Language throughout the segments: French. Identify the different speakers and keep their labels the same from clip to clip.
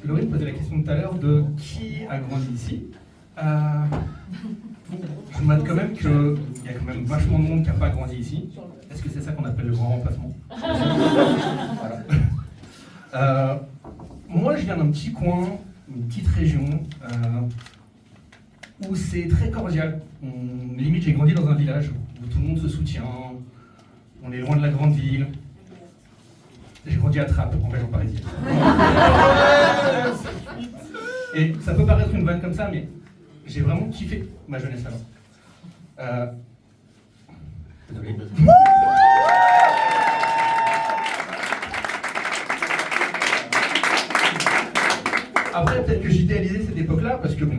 Speaker 1: Laurie posait la question tout à l'heure de qui a grandi ici. Je note quand même qu'il y a quand même vachement de monde qui n'a pas grandi ici. Est-ce que c'est ça qu'on appelle le grand remplacement? Voilà. Moi, je viens d'un petit coin, une petite région, où c'est très cordial. Limite, j'ai grandi dans un village où tout le monde se soutient, on est loin de la grande ville. J'ai grandi à Trappes, en région parisienne. Et ça peut paraître une vanne comme ça, mais j'ai vraiment kiffé ma jeunesse là-bas. Désolé. Après, peut-être que j'idéalisais cette époque-là, parce que bon,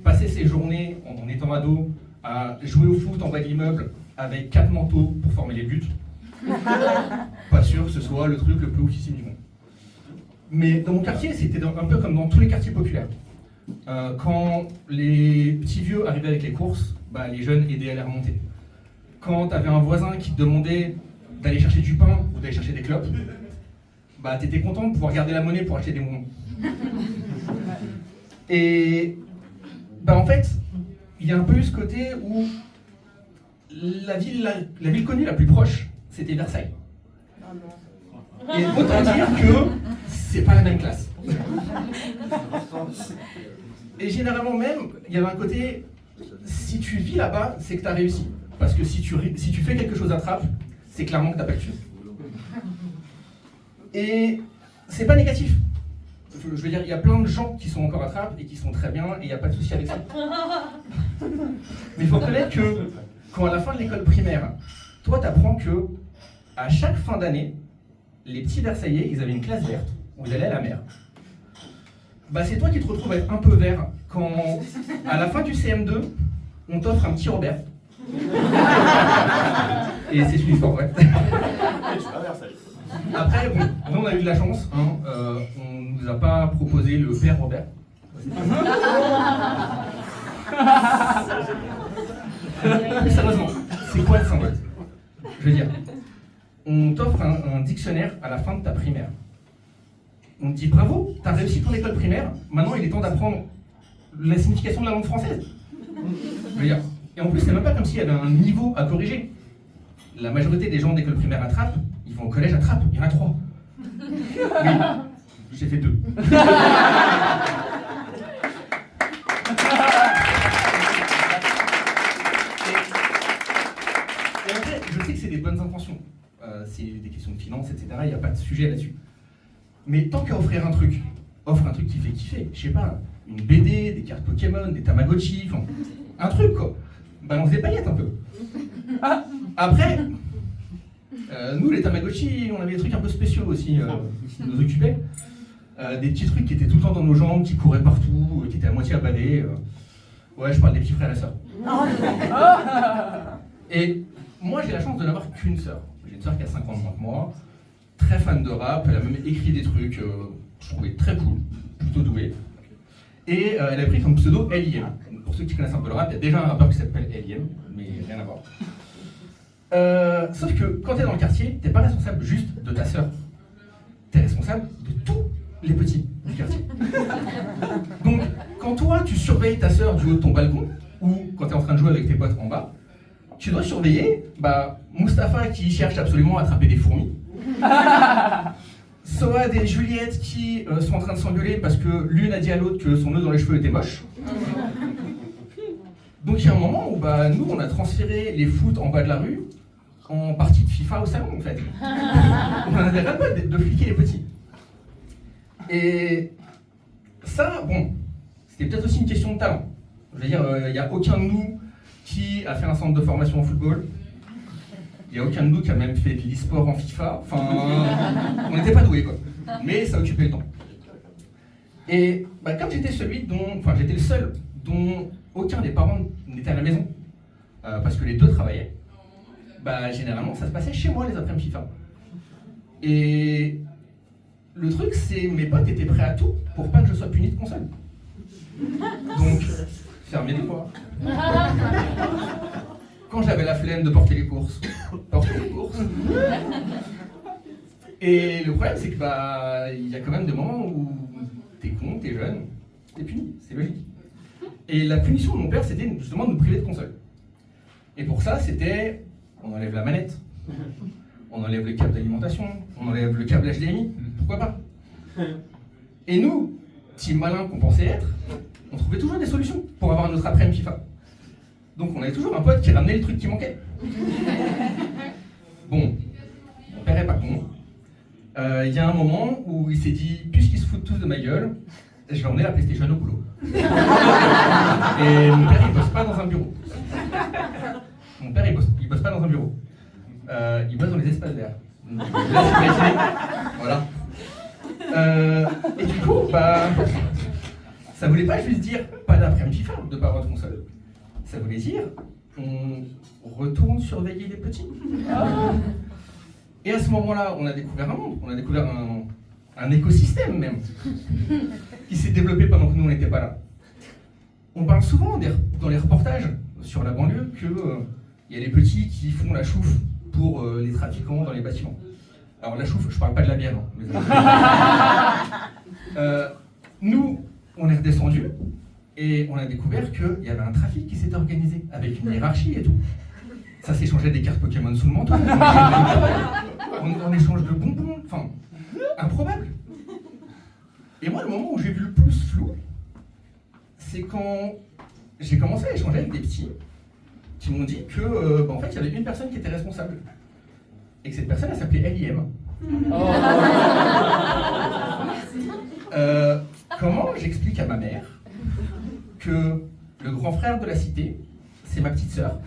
Speaker 1: passer ses journées en étant ado à jouer au foot en bas de l'immeuble avec 4 manteaux pour former les buts, pas sûr que ce soit le truc le plus oufissime du monde. Mais dans mon quartier, c'était un peu comme dans tous les quartiers populaires. Quand les petits vieux arrivaient avec les courses, bah, les jeunes aidaient à les remonter. Quand tu avais un voisin qui te demandait d'aller chercher du pain ou d'aller chercher des clopes, bah, tu étais content de pouvoir garder la monnaie pour acheter des bonbons. Et bah, en fait, il y a un peu eu ce côté où la ville connue la plus proche, c'était Versailles. Et autant dire que c'est pas la même classe. Et généralement même, il y avait un côté, si tu vis là-bas, c'est que tu as réussi. Parce que si tu fais quelque chose à Trappes, c'est clairement que tu n'as pas le chance. Et c'est pas négatif. Je veux dire, il y a plein de gens qui sont encore à Trappes et qui sont très bien, et il n'y a pas de souci avec ça. Mais il faut reconnaître que, quand à la fin de l'école primaire, toi tu apprends que, à chaque fin d'année, les petits Versaillais, ils avaient une classe verte, où ils allaient à la mer. Bah, c'est toi qui te retrouves à être un peu vert quand, à la fin du CM2, on t'offre un petit Robert. Et c'est une histoire vraie. Après, bon, nous on a eu de la chance, hein, on nous a pas proposé le père Robert. Plus sérieusement, c'est quoi le symbole? Je veux dire, on t'offre un dictionnaire à la fin de ta primaire. On te dit bravo, t'as réussi ton école primaire, maintenant il est temps d'apprendre la signification de la langue française. Je veux dire, et en plus c'est même pas comme s'il y avait un niveau à corriger. La majorité des gens d'école primaire à Trappes, ils vont au collège à Trappes, il y en a 3. Oui, j'ai fait 2. Et après, je sais que c'est des bonnes intentions. C'est des questions de finances, etc. Il n'y a pas de sujet là-dessus. Mais tant qu'à offrir un truc, offre un truc qui fait kiffer. Je sais pas, une BD, des cartes Pokémon, des Tamagotchi, enfin, un truc quoi. Balance des paillettes un peu. Après, nous les Tamagotchi, on avait des trucs un peu spéciaux aussi qui nous occupaient. Des petits trucs qui étaient tout le temps dans nos jambes, qui couraient partout, qui étaient à moitié avalés. Ouais, je parle des petits frères et sœurs. Et moi j'ai la chance de n'avoir qu'une sœur. J'ai une sœur qui a 5 ans de moins que moi, très fan de rap, elle a même écrit des trucs, je trouvais très cool, plutôt douée. Et elle a pris comme pseudo L.I.M. Pour ceux qui connaissent un peu le rap, il y a déjà un rappeur qui s'appelle L.I.M, mais rien à voir. Sauf que quand t'es dans le quartier, t'es pas responsable juste de ta sœur, t'es responsable de tous les petits du quartier. Donc quand toi tu surveilles ta sœur du haut de ton balcon, ou quand t'es en train de jouer avec tes potes en bas, tu dois surveiller Mustapha qui cherche absolument à attraper des fourmis, Soad et Juliette qui sont en train de s'engueuler parce que l'une a dit à l'autre que son nœud dans les cheveux était moche. Donc il y a un moment où nous on a transféré les foot en bas de la rue en partie de FIFA au salon en fait. On en avait ras-le-bol de fliquer les petits. Et ça, bon, c'était peut-être aussi une question de talent. Je veux dire, il n'y a aucun de nous qui a fait un centre de formation en football. Il n'y a aucun de nous qui a même fait de l'e-sport en FIFA. Enfin, on n'était pas doués quoi. Mais ça occupait le temps. Et comme j'étais j'étais le seul dont aucun des parents n'était à la maison, parce que les deux travaillaient, généralement ça se passait chez moi les après-midi FIFA. Et le truc c'est mes potes étaient prêts à tout pour pas que je sois puni de console. Donc, fermez les portes. Quand j'avais la flemme de porter les courses. Et le problème c'est que il y a quand même des moments où con, t'es jeune, t'es puni, c'est logique. Et la punition de mon père, c'était justement de nous priver de console. Et pour ça, c'était, on enlève la manette, on enlève le câble d'alimentation, on enlève le câble HDMI, pourquoi pas? Et nous, petits malins qu'on pensait être, on trouvait toujours des solutions pour avoir notre après-midi FIFA. Donc on avait toujours un pote qui ramenait le truc qui manquait. Bon, mon père est pas con. Il y a un moment où il s'est dit, puisqu'ils se foutent tous de ma gueule, je vais emmener la PlayStation au boulot. Et mon père, il bosse pas dans un bureau. Mon père, il bosse pas dans un bureau. Il bosse dans les espaces verts. Donc, voilà. Et du coup, bah, ça voulait pas juste dire pas d'après-midi FIFA, de pas avoir de console. Ça voulait dire on retourne surveiller les petits. Et à ce moment-là, on a découvert un monde, on a découvert un écosystème même, qui s'est développé pendant que nous on n'était pas là. On parle souvent dans les reportages sur la banlieue qu'il y a les petits qui font la chouffe pour les trafiquants dans les bâtiments. Alors la chouffe, je parle pas de la bière, non. Nous, on est redescendus et on a découvert qu'il y avait un trafic qui s'était organisé avec une hiérarchie et tout. Ça s'échangeait des cartes Pokémon sous le manteau, on échange de bonbons, enfin, improbable. Et moi, le moment où j'ai vu le plus flou, c'est quand j'ai commencé à échanger avec des petits qui m'ont dit que, en fait, il y avait une personne qui était responsable. Et que cette personne, elle s'appelait LIM. Comment j'explique à ma mère que le grand frère de la cité, c'est ma petite sœur.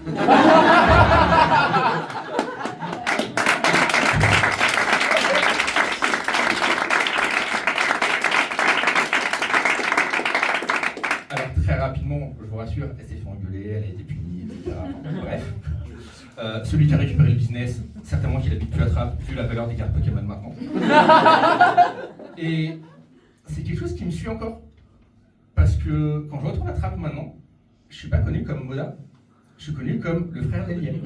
Speaker 1: Alors très rapidement, je vous rassure, elle s'est fait engueuler, elle a été punie, etc. Bref. Celui qui a récupéré le business, certainement qu'il habite plus la trappe, vu la valeur des cartes Pokémon maintenant. Et c'est quelque chose qui me suit encore. Parce que quand je retrouve la trappe maintenant, je suis pas connu comme Moda, je suis connu comme le frère d'Eliel.